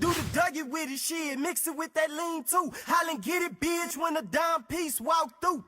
Do the Dougie with his shit, mix it with that lean too. Hollin' get it, bitch, when the dime piece walk through.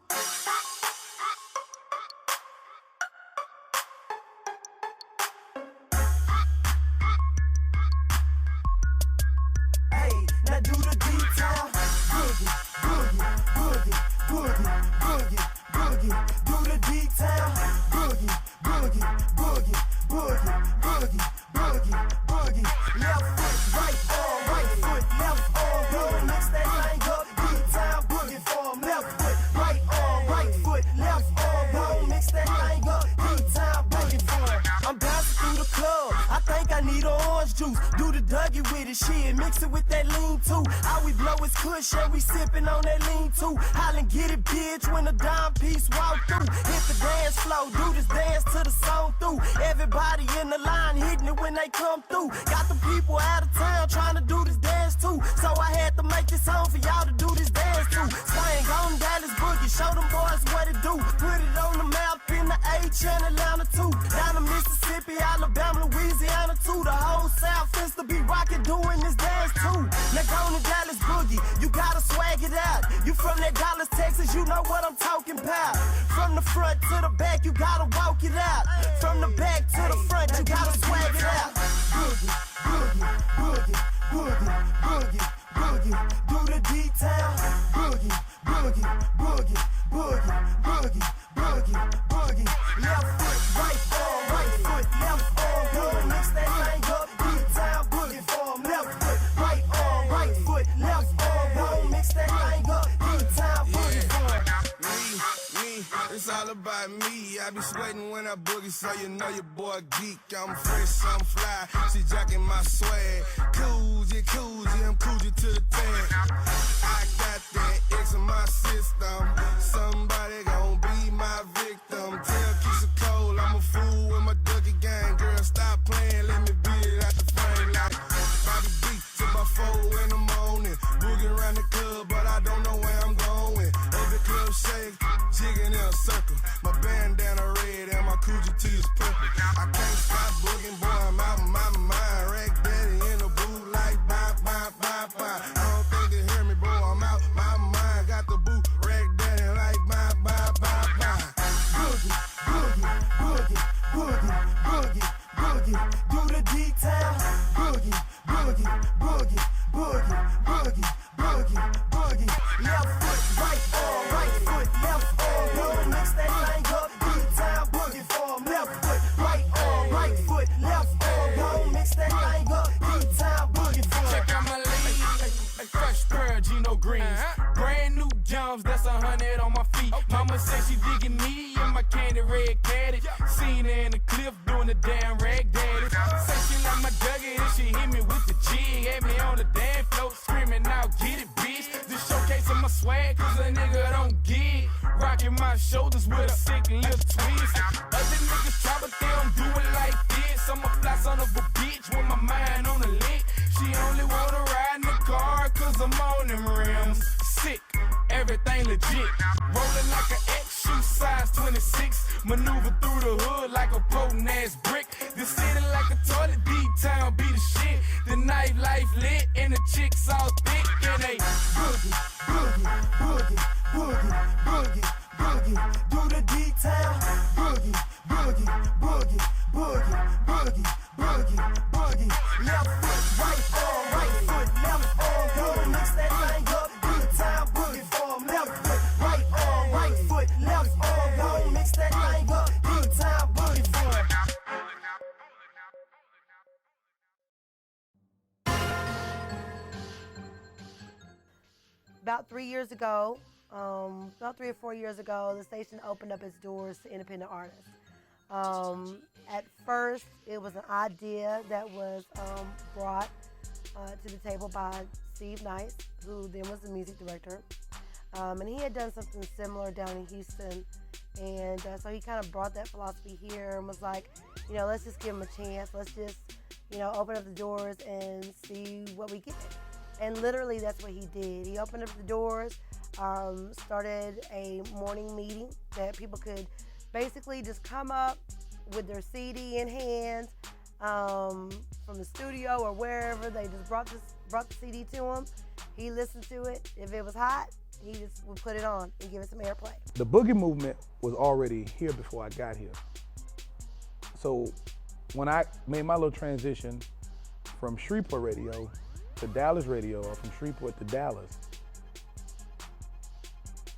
Hey, now do the detail. Boogie, boogie, boogie, boogie, boogie, boogie. Do the detail. Boogie, boogie, boogie, boogie, boogie, boogie, boogie. Left foot, right arm, right foot, left arm. Don't mix that thing up. Detail, boogie form. Left foot, right arm, right foot, left arm. Don't mix that thing up. Detail, boogie form. I'm bouncing through the club. I think I need orange juice. Do the Dougie with it, shit. Mix it with that lean too. All we blow is kush, yeah, we sippin' on that lean too. Hollin' get it, bitch, when the dime piece walk through. Hit the dance floor, do this dance till the song through. Everybody in the line hitting it when they come through. Got the people out of town trying to do this dance too. So I had to make this song for y'all to do this dance too. Swing on Dallas Boogie, show them boys what it do. Put it on the map in the H and Atlanta too. Down to Mississippi, Alabama, Louisiana too. The whole South is to be rockin' doing this dance too. Now go to Dallas Boogie, you gotta swag it out. You from that Dallas, Texas, you know what I'm talking about. From the front to the back, you gotta walk it out. From the back to the front, you gotta swag it out. Boogie, boogie, boogie, boogie, boogie, boogie. Do the detail. Boogie, boogie, boogie, boogie, boogie, boogie, boogie. Left foot, right arm, right foot, left arm. Don't mix that thing up. Detail, boogie form. Left foot, right arm, right foot, left arm. Don't mix that thing up. Detail, boogie form. Me, it's all about me. I be sweating when I boogie, so you know your boy geek. I'm fresh, I'm fly, she jacking my swag. Coogee, I'm coogee to the tag. I got that X in my system. Somebody gon' be my victim. Tell Keisha Cole I'm a fool with my Dougie gang. Girl, stop playing, let me beat it out the frame like Bobby B till about 4 in the morning. Boogie around the club, but I don't know where I'm going. Up the club shake, jigging in a circle. My bandana red and my Coogee tee is purple. I can't stop booging, boy, I'm out of my mind. Rack daddy in the booth like bye, bye, bye, bye. I don't think they hear me, bro, I'm out my mind. Got the boot, rack daddy like bye, bye, bye, bye. Boogie, boogie, boogie, boogie, boogie, boogie. Do the detail. Boogie, boogie, boogie, boogie, boogie, boogie, boogie. Left foot, right arm, right foot, left arm. Don't mix that thing up. Detail, boogie form. Left foot, right arm, right foot, left arm. Don't mix that thing up. Detail, boogie form. Check out my lead, a fresh pair of Gino Greens. Brand new jumps, that's 100 on my feet. Mama said she digging me and my candy red caddy. Seen her in the cliff doing the damn rag daddy. Say she like my Dougie and she hit me with the jig. Had me on the damn floor screaming out, get it, bitch. This showcasing my swag, cause a nigga don't gig. Rocking my shoulders with a sick little twist. Other niggas try, but they don't do it like this. I'm a fly son of a bitch with my mind on the lick. She only wanna ride in the car, cause I'm on them rims. Sick, everything legit. Rolling like an X, shoe size 26. Maneuver through the hood like a potent ass brick. The city like a toilet, D-Town be the shit. The nightlife lit and the chicks all thick and they Boogie, boogie, boogie, boogie, boogie, boogie. Do the detail. Boogie, boogie, boogie, boogie, boogie, boogie, boogie. Left foot, right arm, right foot, left arm. Don't mix that thing up. Detail, boogie form. Left foot, right arm, right foot, left arm. Don't mix that thing up. Detail, boogie form. About 3 years ago, about 3 or 4 years ago, the station opened up its doors to independent artists. At first, it was an idea that was brought to the table by Steve Nice, who then was the music director. And he had done something similar down in Houston. And so he kind of brought that philosophy here and was like, you know, let's just give him a chance. Let's just, you know, open up the doors and see what we get. And literally that's what he did. He opened up the doors, started a morning meeting that people could basically just come up with their CD in hand, from the studio or wherever. They just brought the CD to him. He listened to it. If it was hot, he just would put it on and give it some airplay. The Boogie Movement was already here before I got here. So when I made my little transition from Shreveport radio to Dallas radio, or from Shreveport to Dallas,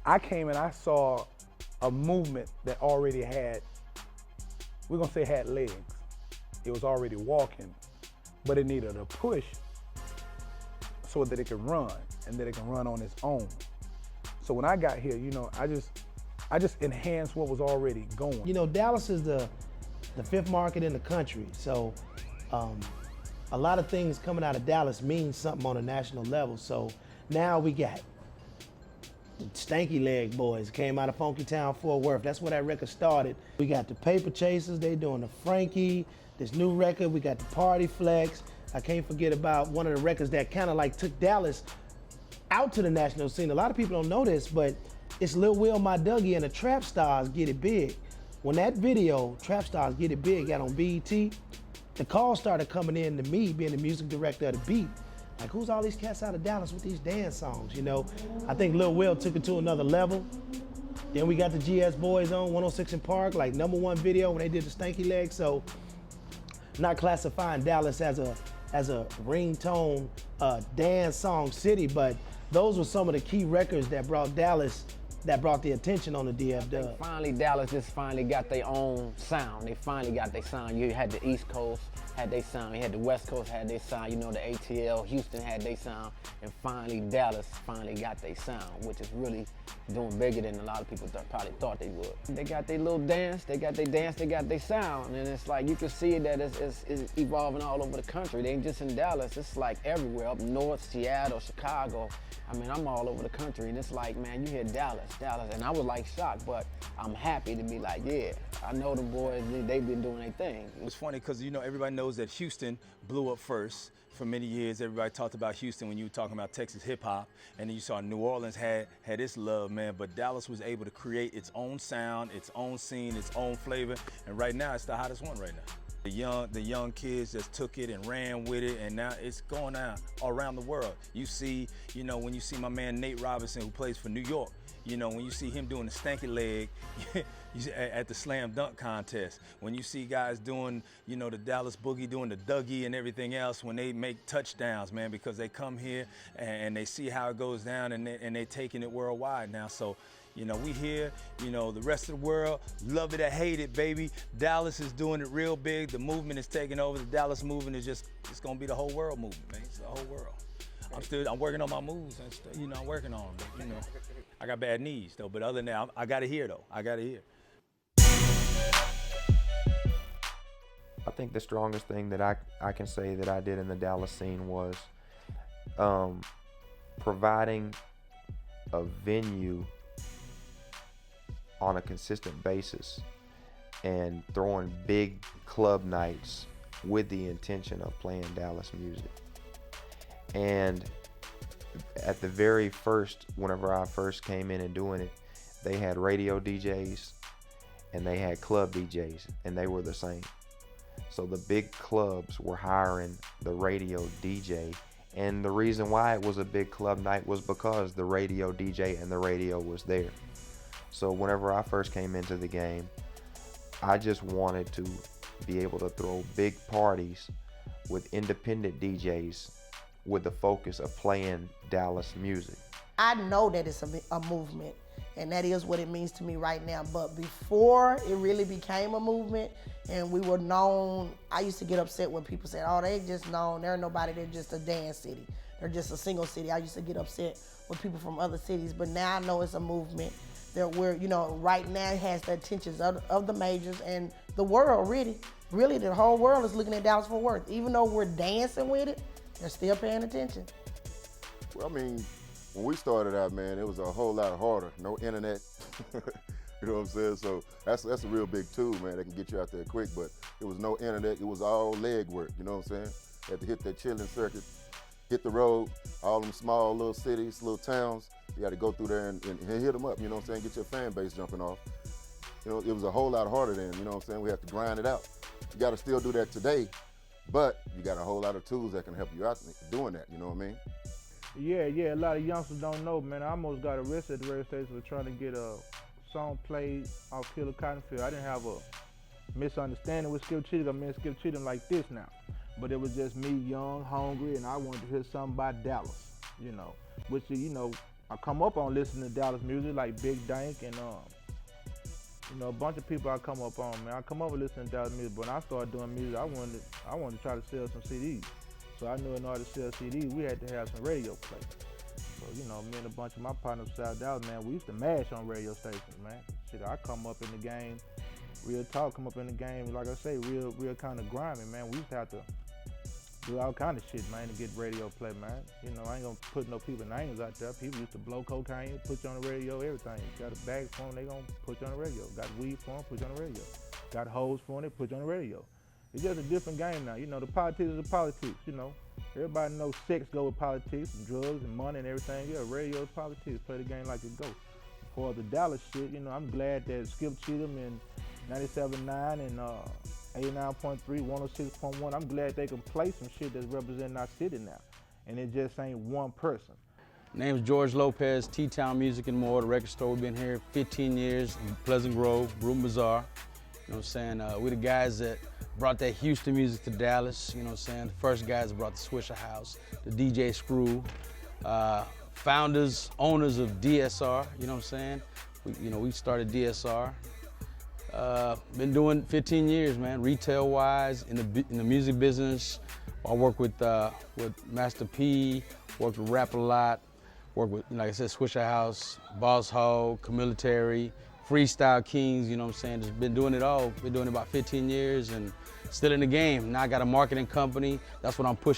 I came and I saw a movement that already had, we're gonna say had legs. It was already walking, but it needed a push so that it could run and that it can run on its own. So when I got here, you know, I just enhanced what was already going. You know, Dallas is the fifth market in the country, so a lot of things coming out of Dallas means something on a national level. So now we got the Stanky Leg Boys came out of Funky Town, Fort Worth. That's where that record started. We got the Paper Chasers, they doing the Frankie, this new record. We got the Party Flex. I can't forget about one of the records that kind of like took Dallas out to the national scene. A lot of people don't know this, but it's Lil Will, My Dougie, and the Trap Stars Get It Big. When that video, Trap Stars Get It Big, got on BET, the calls started coming in to me, being the music director of the beat. Like, who's all these cats out of Dallas with these dance songs, you know? I think Lil Will took it to another level. Then we got the GS Boys on 106 in Park, like #1 video when they did the Stanky Leg. So, not classifying Dallas as a ringtone dance song city, but those were some of the key records that brought Dallas, that brought the attention on the DF Dub. Finally, Dallas just finally got their own sound. They finally got their sound. You had the East Coast, had their sound. You had the West Coast, had their sound. You know, the ATL, Houston had their sound. And finally, Dallas finally got their sound, which is really doing bigger than a lot of people probably thought they would. They got their little dance, they got their dance, they got their sound. And it's like, you can see that it's evolving all over the country. They ain't just in Dallas, it's like everywhere, up north, Seattle, Chicago. I mean, I'm all over the country, and it's like, man, you hear Dallas. And I was like shocked, but I'm happy to be like, yeah, I know the boys, they've been doing their thing. It was funny because, you know, everybody knows that Houston blew up first. For many years, everybody talked about Houston when you were talking about Texas hip hop, and then you saw New Orleans had its love, man, but Dallas was able to create its own sound, its own scene, its own flavor, and right now it's the hottest one right now. The young kids just took it and ran with it, and now it's going out around the world. You see, you know, when you see my man Nate Robinson, who plays for New York, you know, when you see him doing the Stanky Leg at the slam dunk contest, when you see guys doing, you know, the Dallas Boogie doing the Dougie and everything else, when they make touchdowns, man, because they come here and they see how it goes down, and they're taking it worldwide now. So, you know, we here, you know, the rest of the world, love it or hate it, baby. Dallas is doing it real big. The movement is taking over. The Dallas movement is just, it's gonna be the whole world movement, man. It's the whole world. I'm working on my moves and stuff, you know, I'm working on them, but, you know, I got bad knees though, but other than that, I gotta hear though, I gotta hear. I think the strongest thing that I can say that I did in the Dallas scene was providing a venue on a consistent basis and throwing big club nights with the intention of playing Dallas music. And at the very first, whenever I first came in and doing it, they had radio DJs and they had club DJs, and they were the same. So the big clubs were hiring the radio DJ, and the reason why it was a big club night was because the radio DJ and the radio was there. So whenever I first came into the game, I just wanted to be able to throw big parties with independent DJs with the focus of playing Dallas music. I know that it's a movement, and that is what it means to me right now. But before it really became a movement and we were known, I used to get upset when people said, oh, they just known, they're nobody, they're just a dance city. They're just a single city. I used to get upset with people from other cities, but now I know it's a movement that we're, you know, right now it has the attentions of the majors and the world, really the whole world is looking at Dallas Fort Worth. Even though we're dancing with it, they're still paying attention. Well, I mean, when we started out, man, it was a whole lot harder. No internet, you know what I'm saying? So that's a real big tool, man, that can get you out there quick, but it was no internet, it was all leg work, you know what I'm saying? Had to hit that chilling circuit, hit the road, all them small little cities, little towns, you got to go through there and hit them up, you know what I'm saying? Get your fan base jumping off. You know, it was a whole lot harder then, you know what I'm saying? We have to grind it out. You got to still do that today, But you got a whole lot of tools that can help you out doing that, you know what I mean? Yeah, a lot of youngsters don't know, man. I almost got arrested at the radio station for trying to get a song played off Killer Cottonfield. I didn't have a misunderstanding with Skip Cheatham. Me and Skip Cheatham like this now. But it was just me, young, hungry, and I wanted to hear something by Dallas, you know. Which, you know, I come up on listening to Dallas music like Big Dank and, you know, a bunch of people I come up on, man. I come up with listening to Dallas music, but when I started doing music, I wanted to try to sell some CDs. So I knew in order to sell CDs, we had to have some radio play. So, you know, me and a bunch of my partners from South Dallas, man, we used to mash on radio stations, man. Shit, I come up in the game, real talk, come up in the game, like I say, real kind of grimy, man. We used to have to do all kind of shit, man, to get radio play, man. You know, I ain't gonna put no people's names out there. People used to blow cocaine, put you on the radio, everything. Got a bag for them, they gonna put you on the radio. Got weed for them, put you on the radio. Got hoes for them, they put you on the radio. It's just a different game now. You know, the politics is the politics, you know. Everybody knows sex go with politics and drugs and money and everything. Yeah, radio is politics, play the game like it goes. For the Dallas shit, you know, I'm glad that Skip Cheatham in 97.9 and 89.3, 106.1, I'm glad they can play some shit that's representing our city now. And it just ain't one person. Name's George Lopez, T-Town Music and More, the record store. We've been here 15 years in Pleasant Grove, Room Bazaar. You know what I'm saying? We're the guys that brought that Houston music to Dallas, you know what I'm saying? The first guys that brought the Swisher House, the DJ Screw, founders, owners of DSR, you know what I'm saying? We started DSR. Been doing 15 years, man, retail-wise, in the music business. I work with Master P, worked with Rap A Lot, worked with, like I said, Swisher House, Boss Hog, Military, Freestyle Kings, you know what I'm saying? Just been doing it all. Been doing it about 15 years and still in the game. Now I got a marketing company. That's what I'm pushing.